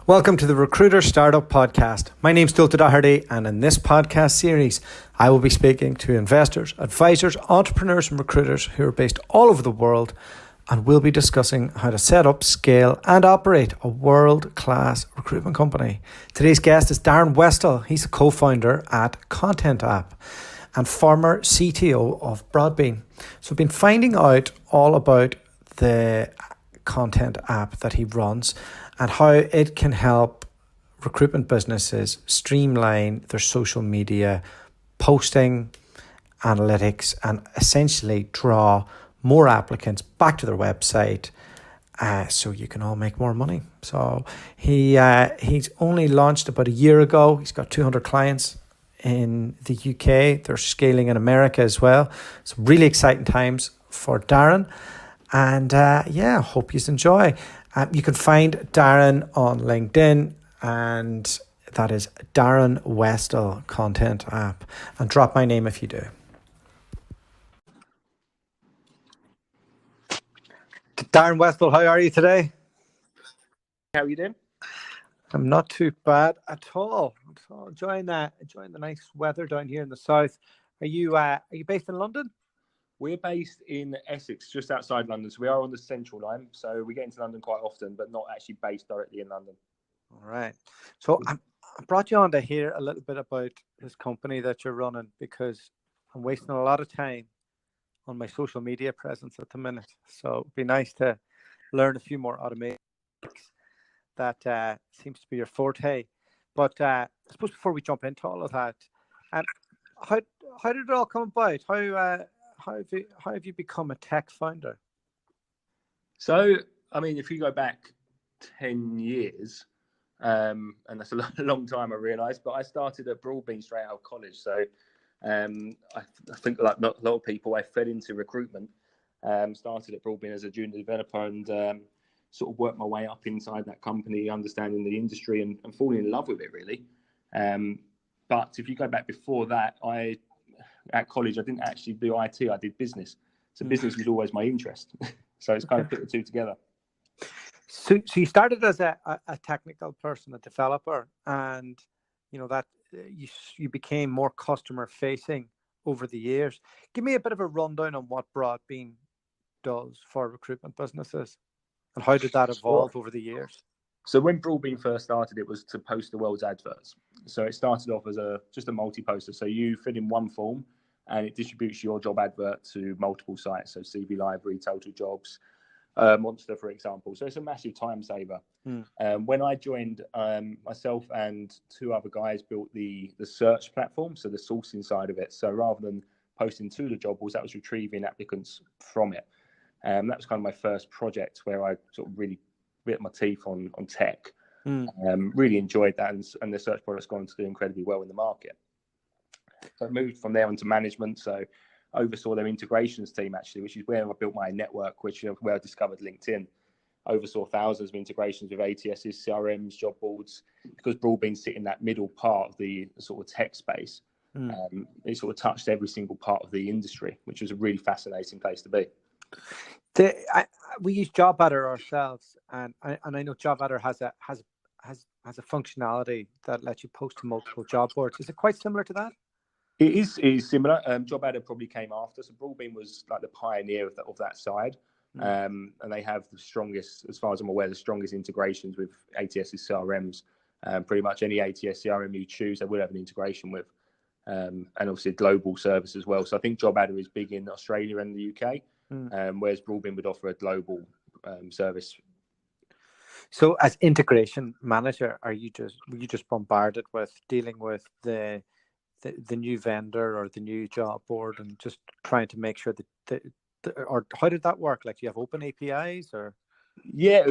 Welcome to the Recruiter Startup Podcast. My name's Dulta Doherty, and in this podcast series, I will be speaking to investors, advisors, entrepreneurs, and recruiters who are based all over the world, and we'll be discussing how to set up, scale, and operate a world-class recruitment company. Today's guest is Darren Westall. He's a co-founder at ContentApp and former CTO of Broadbean. So I've been finding out all about the content app that he runs and how it can help recruitment businesses streamline their social media posting, analytics, and essentially draw more applicants back to their website so you can all make more money. So he's only launched about a year ago. He's got 200 clients in the UK. They're scaling in America as well. So really exciting times for Darren. And hope you enjoy. You can find Darren on LinkedIn, and that is Darren Westall Content App. And drop my name if you do. Darren Westall, how are you today? How are you doing? I'm not too bad at all. Enjoying the nice weather down here in the south. Are you based in London? We're based in Essex, just outside London. So we are on the Central Line. So we get into London quite often, but not actually based directly in London. All right. So I brought you on to hear a little bit about this company that you're running because I'm wasting a lot of time on my social media presence at the minute. So it'd be nice to learn a few more automation that seems to be your forte. But I suppose before we jump into all of that, how did it all come about? How have you become a tech founder? So, I mean, if you go back 10 years, and that's a long time, I realise, but I started at Broadbean straight out of college. So I think like a lot of people, I fell into recruitment, started at Broadbean as a junior developer and sort of worked my way up inside that company, understanding the industry and falling in love with it, really. But if you go back before that, at college, I didn't actually do IT, I did business. So business was always my interest. So it's kind of put the two together. So you started as a technical person, a developer, and you know that you became more customer facing over the years. Give me a bit of a rundown on what Broadbean does for recruitment businesses and how did that evolve over the years? So when Broadbean first started, it was to post the world's adverts. So it started off as just a multi-poster. So you fill in one form and it distributes your job advert to multiple sites. So CV Library, Total Jobs, Monster, for example. So it's a massive time saver. When I joined, myself and two other guys built the search platform, so the sourcing side of it. So rather than posting to the job boards, that was retrieving applicants from it. That was kind of my first project where I sort of really bit my teeth on tech. Really enjoyed that, and the search product's gone to do incredibly well in the market. So I moved from there into management. So oversaw their integrations team actually, which is where I built my network, where I discovered LinkedIn. Oversaw thousands of integrations with ATSs, CRMs, job boards, because Broadbean sit in that middle part of the sort of tech space. It sort of touched every single part of the industry, which was a really fascinating place to be. We use Job Adder ourselves, and I know Job Adder has a functionality that lets you post to multiple job boards. Is it quite similar to that? It is similar. Job Adder probably came after, so Broadbean was like the pioneer of that side, and they have the strongest, as far as I'm aware, the strongest integrations with ATS's CRMs. Pretty much any ATS CRM you choose, they will have an integration with, and obviously a global service as well. So I think Job Adder is big in Australia and the UK. Whereas Broadbean would offer a global service. So, as integration manager, were you just bombarded with dealing with the new vendor or the new job board and just trying to make sure that or how did that work? Like, do you have open APIs or? Yeah,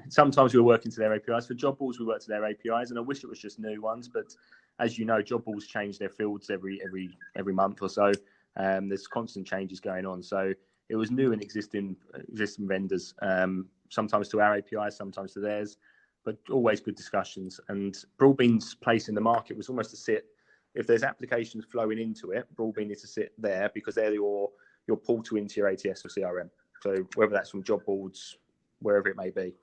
sometimes we were working to their APIs. For job boards, we worked to their APIs, and I wish it was just new ones. But as you know, job boards change their fields every month or so. There's constant changes going on. So it was new and existing vendors, sometimes to our APIs, sometimes to theirs, but always good discussions. And Broadbean's place in the market was almost to sit, if there's applications flowing into it, Broadbean needs to sit there because they're your portal into your ATS or CRM. So whether that's from job boards, wherever it may be.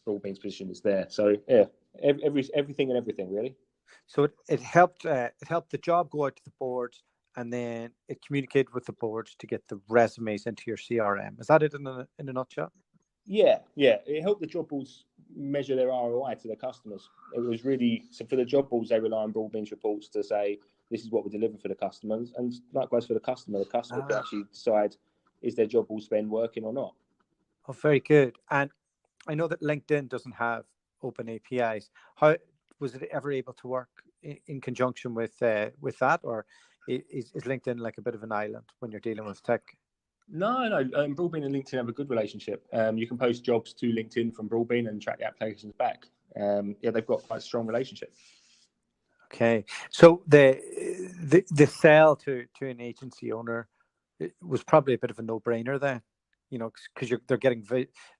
Broadbean's position is there. So yeah, everything and everything really. So it helped the job go out to the boards, and then it communicated with the boards to get the resumes into your CRM. Is that it in a nutshell? Yeah. It helped the job boards measure their ROI to their customers. It was really, so for the job boards, they rely on Broadbean's reports to say, this is what we deliver for the customers. And likewise for the customer can actually decide, is their job board spend working or not? Oh, very good. And I know that LinkedIn doesn't have open APIs. How was it ever able to work in conjunction with that, or is LinkedIn like a bit of an island when you're dealing with tech? No. Broadbean and LinkedIn have a good relationship. You can post jobs to LinkedIn from Broadbean and track the applications back. They've got quite a strong relationship. Okay, so the sell to an agency owner was probably a bit of a no-brainer then, because they're getting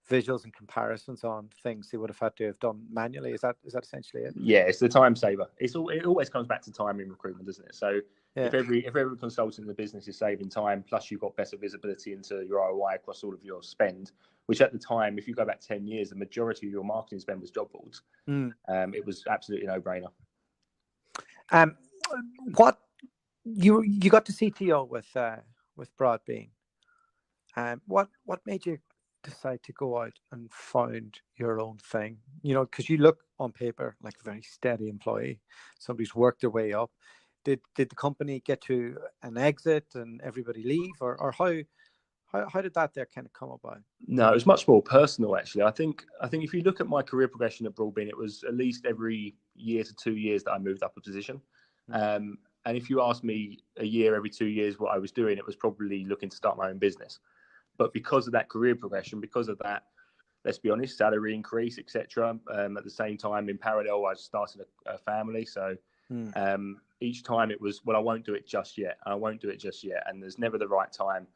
visuals and comparisons on things they would have had to have done manually. Is that essentially it? Yeah, it's the time saver. It always comes back to time in recruitment, doesn't it? So yeah. if every consultant in the business is saving time, plus you've got better visibility into your ROI across all of your spend, which at the time, if you go back 10 years, the majority of your marketing spend was job boards. It was absolutely no brainer. What you got to CTO with Broadbean. What made you decide to go out and found your own thing? Because you look on paper like a very steady employee, somebody's worked their way up. Did the company get to an exit and everybody leave, or how did that there kind of come about? No, it was much more personal actually. I think if you look at my career progression at Broadbean, it was at least every year to 2 years that I moved up a position. And if you ask me a year every 2 years what I was doing, it was probably looking to start my own business. But because of that career progression, because of that, let's be honest, salary increase, etc. At the same time, in parallel, I started a family. So each time it was, well, I won't do it just yet. I won't do it just yet. And there's never the right time.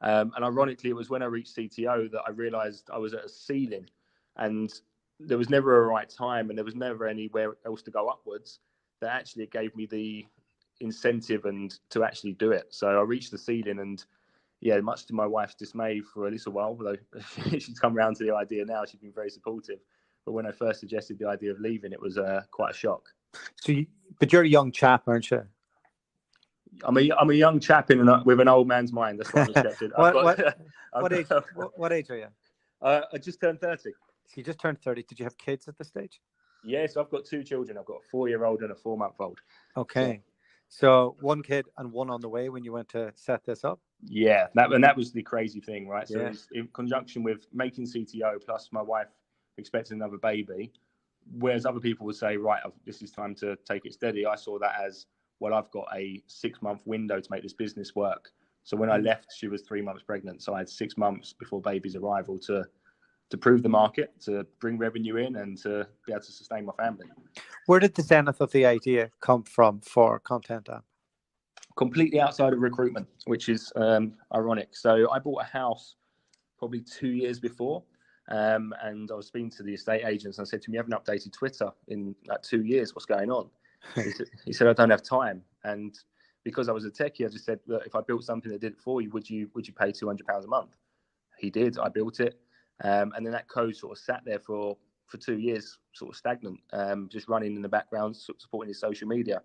And ironically, it was when I reached CTO that I realized I was at a ceiling and there was never a right time and there was never anywhere else to go upwards. That actually it gave me the incentive and to actually do it. So I reached the ceiling and yeah, much to my wife's dismay for a little while, although she's come around to the idea now, she's been very supportive. But when I first suggested the idea of leaving, it was quite a shock. But you're a young chap, aren't you? I'm a young chap with an old man's mind. That's what I'm accepted. What age are you? I just turned 30. So you just turned 30. Did you have kids at this stage? Yes, I've got 2 children. I've got a 4-year-old and a 4-month-old. Okay. So 1 kid and 1 on the way when you went to set this up? Yeah, that was the crazy thing, right? So yeah. It was in conjunction with making CTO plus my wife expecting another baby, whereas other people would say, right, this is time to take it steady. I saw that as, well, I've got a 6-month window to make this business work. So when I left, she was 3 months pregnant. So I had 6 months before baby's arrival to prove the market, to bring revenue in and to be able to sustain my family. Where did the zenith of the idea come from for ContentApp? Completely outside of recruitment, which is ironic. So I bought a house probably 2 years before, and I was speaking to the estate agents and I said to him, you haven't updated Twitter in like 2 years, what's going on? He said, I don't have time. And because I was a techie, I just said, look, if I built something that did it for you, would you pay £200 a month? He did. I built it. And then that code sort of sat there for 2 years, sort of stagnant, just running in the background, supporting his social media.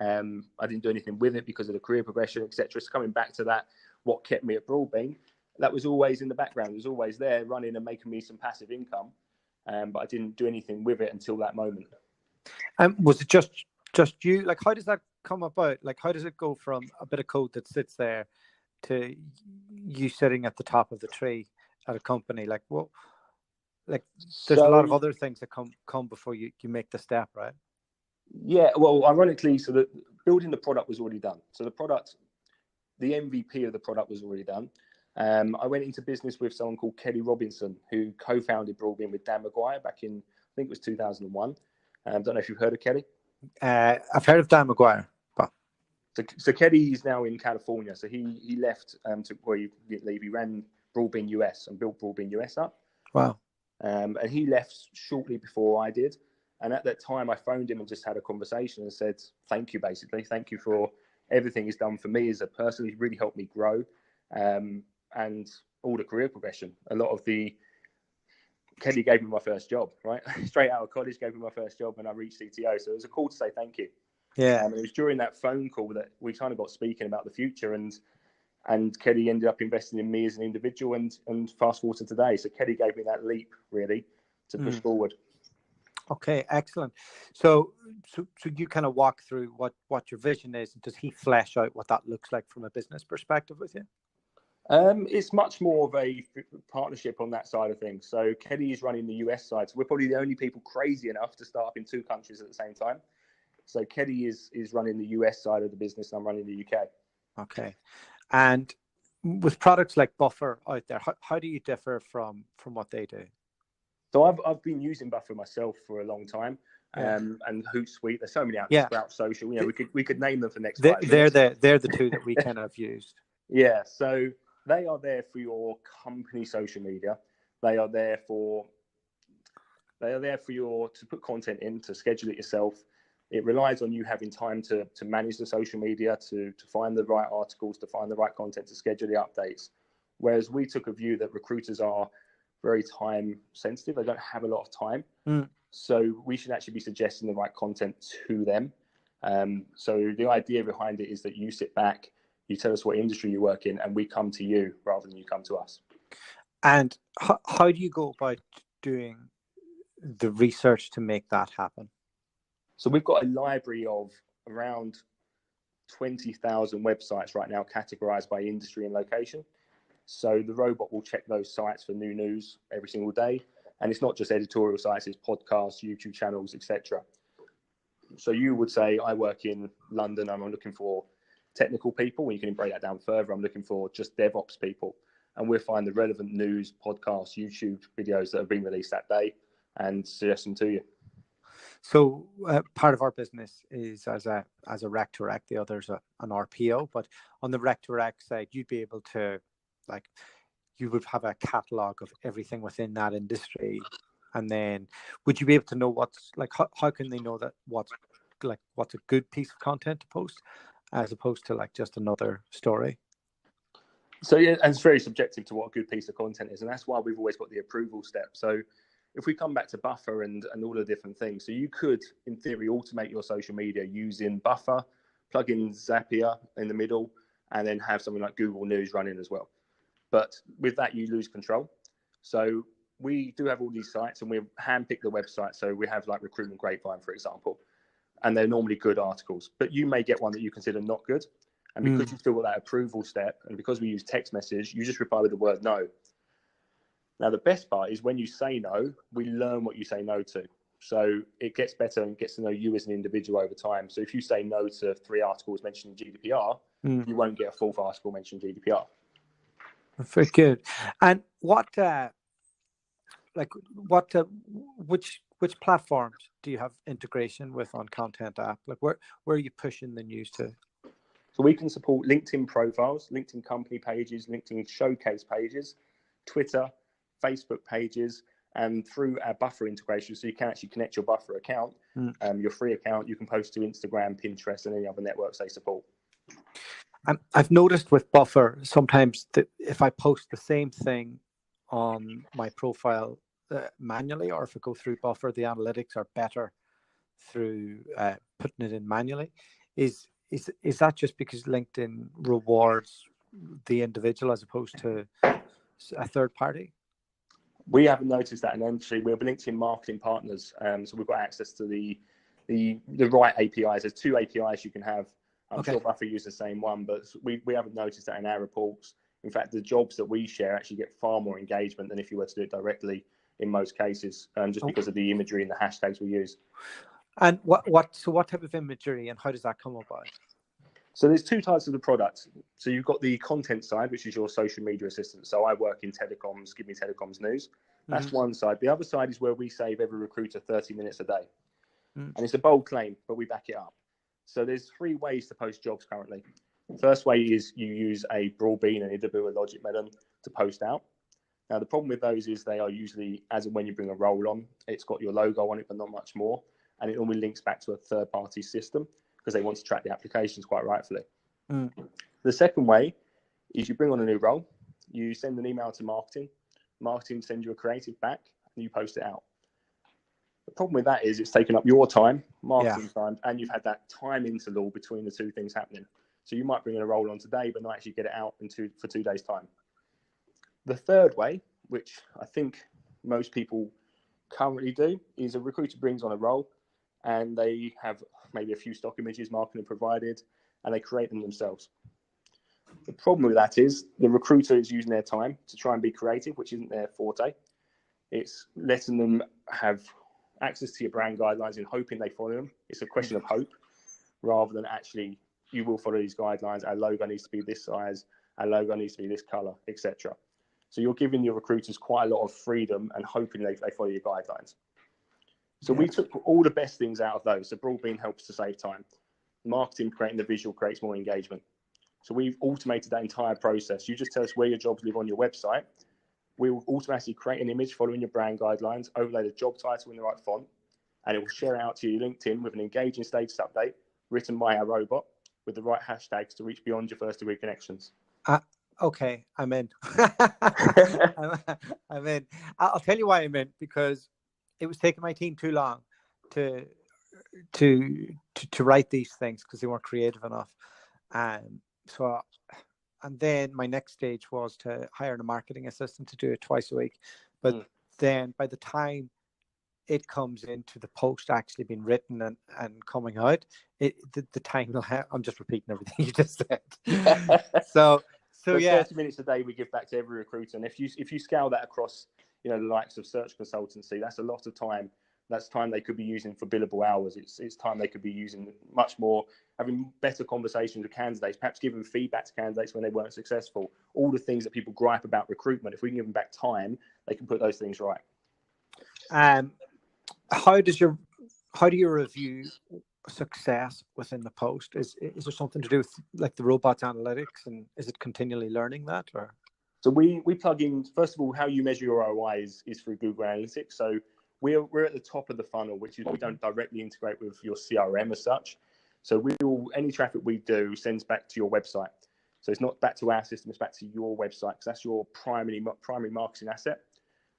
I didn't do anything with it because of the career progression, etc. So coming back to that, what kept me at Broadbean, that was always in the background. It was always there, running and making me some passive income. But I didn't do anything with it until that moment. Was it just you? Like, how does that come about? Like, how does it go from a bit of code that sits there to you sitting at the top of the tree at a company? Like, what? Like, there's a lot of other things that come before you make the step, right? Yeah, well, ironically, so the building the product was already done. So the MVP of the product was already done. I went into business with someone called Kelly Robinson, who co-founded Broadbean with Dan McGuire back in, I think it was 2001. I don't know if you've heard of Kelly. I've heard of Dan McGuire. But... So Kelly is now in California. So he left he ran Broadbean US and built Broadbean US up. Wow. And he left shortly before I did. And at that time, I phoned him and just had a conversation and said, thank you, basically. Thank you for everything he's done for me as a person. He's really helped me grow and all the career progression. A lot of the Kelly gave me my first job, right? Straight out of college, gave me my first job, and I reached CTO. So it was a call to say thank you. Yeah. And it was during that phone call that we kind of got speaking about the future, and Kelly ended up investing in me as an individual, and fast forward to today. So Kelly gave me that leap really to push forward. Okay, excellent. So you kind of walk through what your vision is, and does he flesh out what that looks like from a business perspective with you? It's much more of a partnership on that side of things. So Kelly is running the US side. So we're probably the only people crazy enough to start up in 2 countries at the same time. So Kelly is running the US side of the business, and I'm running the UK. Okay. And with products like Buffer out there, how do you differ from what they do? So I've been using Buffer myself for a long time, and Hootsuite. There's so many out there. Sprout Social. You know, we could name them for the next 5 minutes. They're the 2 that we kind of used. Yeah. So they are there for your company social media. They are there for your to put content in, to schedule it yourself. It relies on you having time to manage the social media, to find the right articles, to find the right content, to schedule the updates. Whereas we took a view that recruiters are very time sensitive. They don't have a lot of time. So we should actually be suggesting the right content to them. So the idea behind it is that you sit back, you tell us what industry you work in, and we come to you rather than you come to us. And how do you go about doing the research to make that happen? So we've got a library of around 20,000 websites right now categorized by industry and location. So the robot will check those sites for new news every single day. And it's not just editorial sites, it's podcasts, YouTube channels, etc. So you would say, I work in London, I'm looking for technical people. And you can break that down further. I'm looking for just DevOps people. And we'll find the relevant news, podcasts, YouTube videos that have been released that day and suggest them to you. So part of our business is as a rec to rec, the other's an RPO. But on the rec to rec side, you'd be able to, like, you would have a catalog of everything within that industry, and then would you be able to know what's like? How can they know that what's a good piece of content to post, as opposed to like just another story? So yeah, and it's very subjective to what a good piece of content is, and that's why we've always got the approval step. So if we come back to Buffer and all the different things, so you could, in theory, automate your social media using Buffer, plug in Zapier in the middle, and then have something like Google News running as well. But with that, you lose control. So we do have all these sites, and we handpick the website. So we have like Recruitment Grapevine, for example, and they're normally good articles. But you may get one that you consider not good. And because you've still got that approval step, and because we use text message, you just reply with the word no. Now, the best part is when you say no, we learn what you say no to. So it gets better and gets to know you as an individual over time. So if you say no to 3 articles mentioning GDPR, you won't get a 4th article mentioning GDPR. Very good. And which platforms do you have integration with on ContentApp? Like where are you pushing the news to? So we can support LinkedIn profiles, LinkedIn company pages, LinkedIn showcase pages, Twitter, Facebook pages, and through our Buffer integration. So you can actually connect your Buffer account, your free account. You can post to Instagram, Pinterest, and any other networks they support. I've noticed with Buffer, sometimes that if I post the same thing on my profile manually, or if I go through Buffer, the analytics are better through putting it in manually. Is that just because LinkedIn rewards the individual as opposed to a third party? We haven't noticed that, and actually we're LinkedIn marketing partners, so we've got access to the right APIs. There's 2 APIs you can have. I'm sure Buffer use the same one, but we haven't noticed that in our reports. In fact, the jobs that we share actually get far more engagement than if you were to do it directly in most cases, just because of the imagery and the hashtags we use. And what type of imagery and how does that come about? So there's 2 types of the product. So you've got the content side, which is your social media assistant. So I work in telecoms, give me telecoms news. That's one side. The other side is where we save every recruiter 30 minutes a day. And it's a bold claim, but we back it up. So there's 3 ways to post jobs currently. First way is you use a Broadbean and Idabua logic melon to post out. Now, the problem with those is they are usually, as and when you bring a role on, it's got your logo on it, but not much more. And it normally links back to a third-party system because they want to track the applications quite rightfully. The second way is you bring on a new role, you send an email to marketing, marketing sends you a creative back, and you post it out. The problem with that is it's taken up your time, marketing time, and you've had that time interval between the two things happening. So you might bring in a role on today, but not actually get it out for 2 days' time. The third way, which I think most people currently do, is a recruiter brings on a role and they have maybe a few stock images marketing provided, and they create them themselves. The problem with that is the recruiter is using their time to try and be creative, which isn't their forte. It's letting them have access to your brand guidelines and hoping they follow them. It's a question of hope rather than actually, you will follow these guidelines. Our logo needs to be this size. Our logo needs to be this color, etc. So you're giving your recruiters quite a lot of freedom and hoping they follow your guidelines. So we took all the best things out of those. So Broadbean helps to save time. Marketing, creating the visual, creates more engagement. So we've automated that entire process. You just tell us where your jobs live on your website. We will automatically create an image following your brand guidelines, overlay the job title in the right font, and it will share out to your LinkedIn with an engaging status update written by our robot with the right hashtags to reach beyond your first degree connections. Okay, I'm in. I'm in. I'll tell you why I'm in, because it was taking my team too long to write these things because they weren't creative enough. And then my next stage was to hire a marketing assistant to do it twice a week. But then by the time it comes into the post actually being written and coming out, the time will have, I'm just repeating everything you just said. So 30 minutes a day we give back to every recruiter, and if you scale that across, the likes of search consultancy, that's a lot of time. That's time they could be using for billable hours. It's time they could be using much more, having better conversations with candidates, perhaps giving feedback to candidates when they weren't successful. All the things that people gripe about recruitment, if we can give them back time, they can put those things right. How do you review success within the post? Is there something to do with like the robots analytics, and is it continually learning that? Or so we plug in, first of all, how you measure your ROI is through Google Analytics. So we're at the top of the funnel, which is we don't directly integrate with your CRM as such. So any traffic we do sends back to your website. So it's not back to our system, it's back to your website, because that's your primary marketing asset.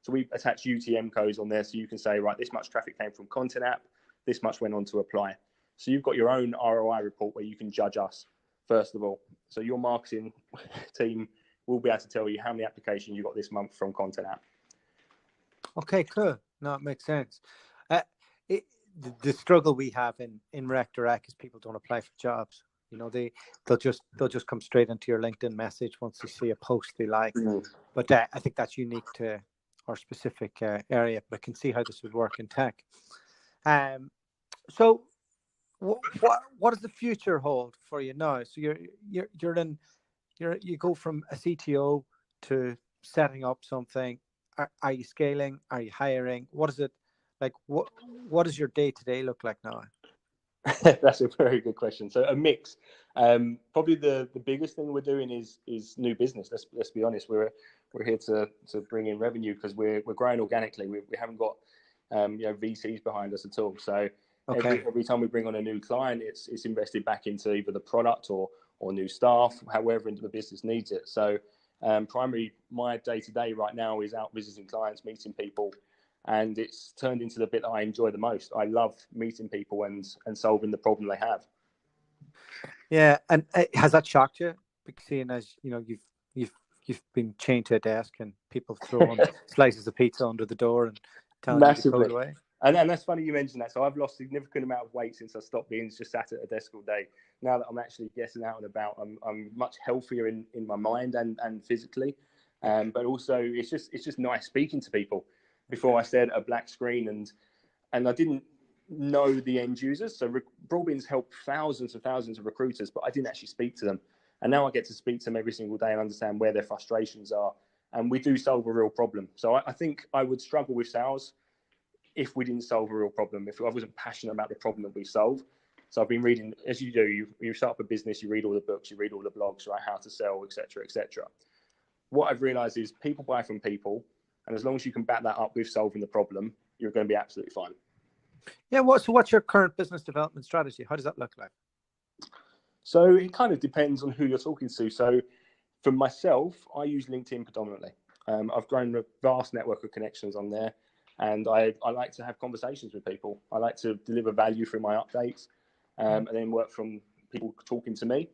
So we attach UTM codes on there, so you can say, right, this much traffic came from ContentApp, this much went on to apply. So you've got your own ROI report where you can judge us, first of all. So your marketing team will be able to tell you how many applications you got this month from ContentApp. Okay, cool. No, it makes sense. The struggle we have in Rec Direct is people don't apply for jobs. They'll just come straight into your LinkedIn message once they see a post they like. But I think that's unique to our specific area. But I can see how this would work in tech. So what does the future hold for you now? So you go from a CTO to setting up something. Are you scaling? Are you hiring? What is it like? What does your day-to-day look like now? That's a very good question. So a mix. Probably the biggest thing we're doing is new business. Let's be honest. We're here to bring in revenue because we're growing organically. We haven't got VCs behind us at all. So every time we bring on a new client, it's invested back into either the product or new staff, however the business needs it. So primarily my day-to-day right now is out visiting clients, meeting people, and it's turned into the bit that I enjoy the most. I love meeting people and solving the problem they have. Yeah, and has that shocked you? Seeing as you've been chained to a desk and people throwing slices of pizza under the door and telling you to code away. And that's funny you mentioned that. So I've lost a significant amount of weight since I stopped being just sat at a desk all day. Now that I'm actually getting out and about, I'm much healthier in my mind and physically. But also it's just nice speaking to people. Before I stared at a black screen and I didn't know the end users. So Broadbean's helped thousands and thousands of recruiters, but I didn't actually speak to them. And now I get to speak to them every single day and understand where their frustrations are. And we do solve a real problem. So I think I would struggle with sales if we didn't solve a real problem, if I wasn't passionate about the problem that we solve. So I've been reading, as you do, you start up a business, you read all the books, you read all the blogs, right, how to sell, etc., etc. What I've realized is people buy from people. And as long as you can back that up with solving the problem, you're going to be absolutely fine. Yeah. So what's your current business development strategy? How does that look like? So it kind of depends on who you're talking to. So for myself, I use LinkedIn predominantly. I've grown a vast network of connections on there. And I like to have conversations with people. I like to deliver value through my updates, and then work from people talking to me.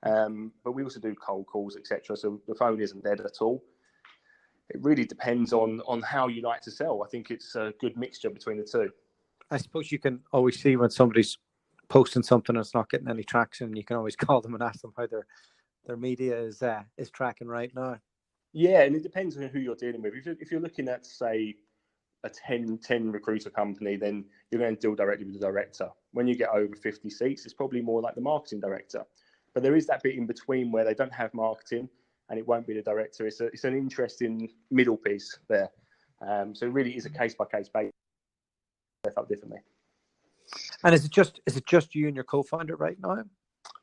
But we also do cold calls, etc. So the phone isn't dead at all. It really depends on how you like to sell. I think it's a good mixture between the two. I suppose you can always see when somebody's posting something and it's not getting any traction. You can always call them and ask them how their media is tracking right now. Yeah, and it depends on who you're dealing with. If you're looking at, say, a 10 recruiter company, then you're going to deal directly with the director. When you get over 50 seats, it's probably more like the marketing director. But there is that bit in between where they don't have marketing and it won't be the director. It's an interesting middle piece there. So it really is a case-by-case basis. Set up differently. And is it just you and your co-founder right now?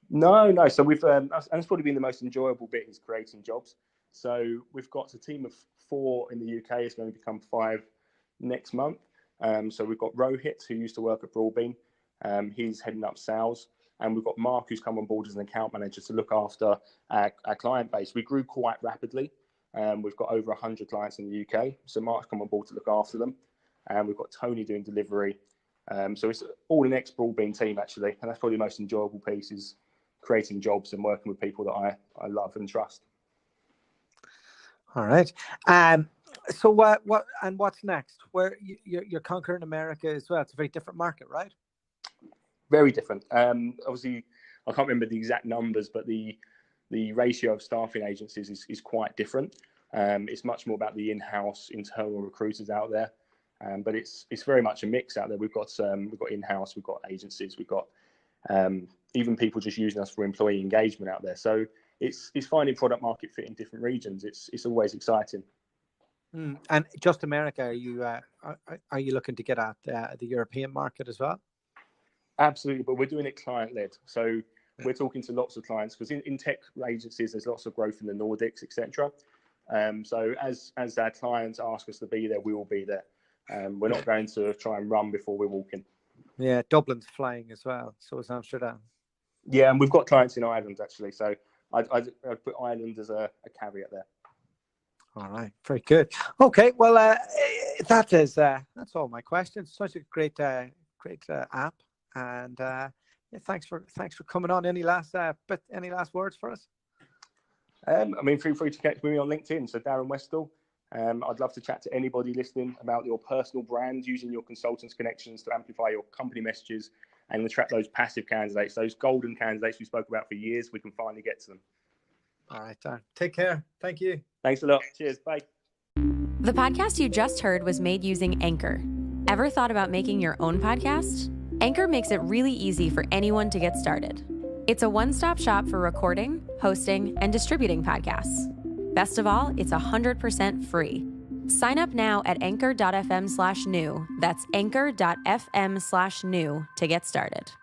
No. So we've and it's probably been the most enjoyable bit is creating jobs. So we've got a team of 4 in the UK. It's going to become 5 next month. So we've got Rohit, who used to work at Broadbean. He's heading up sales. And we've got Mark, who's come on board as an account manager to look after our client base. We grew quite rapidly. We've got over 100 clients in the UK. So Mark's come on board to look after them. And we've got Tony doing delivery. So it's all an ex-Broadbean team, actually. And that's probably the most enjoyable piece is creating jobs and working with people that I love and trust. All right. So what's next? Where you're conquering America as well? It's a very different market, right? Very different. Obviously, I can't remember the exact numbers, but the ratio of staffing agencies is quite different. It's much more about the in-house internal recruiters out there. But it's very much a mix out there. We've got in-house, we've got agencies, we've got even people just using us for employee engagement out there. So it's finding product market fit in different regions. It's always exciting. And just America, are you looking to get at the European market as well? Absolutely, but we're doing it client-led. So we're talking to lots of clients because in tech agencies, there's lots of growth in the Nordics, etc. So as our clients ask us to be there, we will be there. We're not going to try and run before we're walking. Yeah, Dublin's flying as well. So is Amsterdam. Yeah, and we've got clients in Ireland, actually. So I'd put Ireland as a caveat there. All right, very good. Okay, well, that's all my questions. Such a great app, and thanks for coming on. Any last words for us? Feel free to connect with me on LinkedIn. So Darren Westall. I'd love to chat to anybody listening about your personal brand, using your consultants' connections to amplify your company messages and attract those passive candidates, those golden candidates we spoke about for years. We can finally get to them. All right, Darren. Take care. Thank you. Thanks a lot. Cheers. Bye. The podcast you just heard was made using Anchor. Ever thought about making your own podcast? Anchor makes it really easy for anyone to get started. It's a one-stop shop for recording, hosting, and distributing podcasts. Best of all, it's 100% free. Sign up now at anchor.fm/new. That's anchor.fm/new to get started.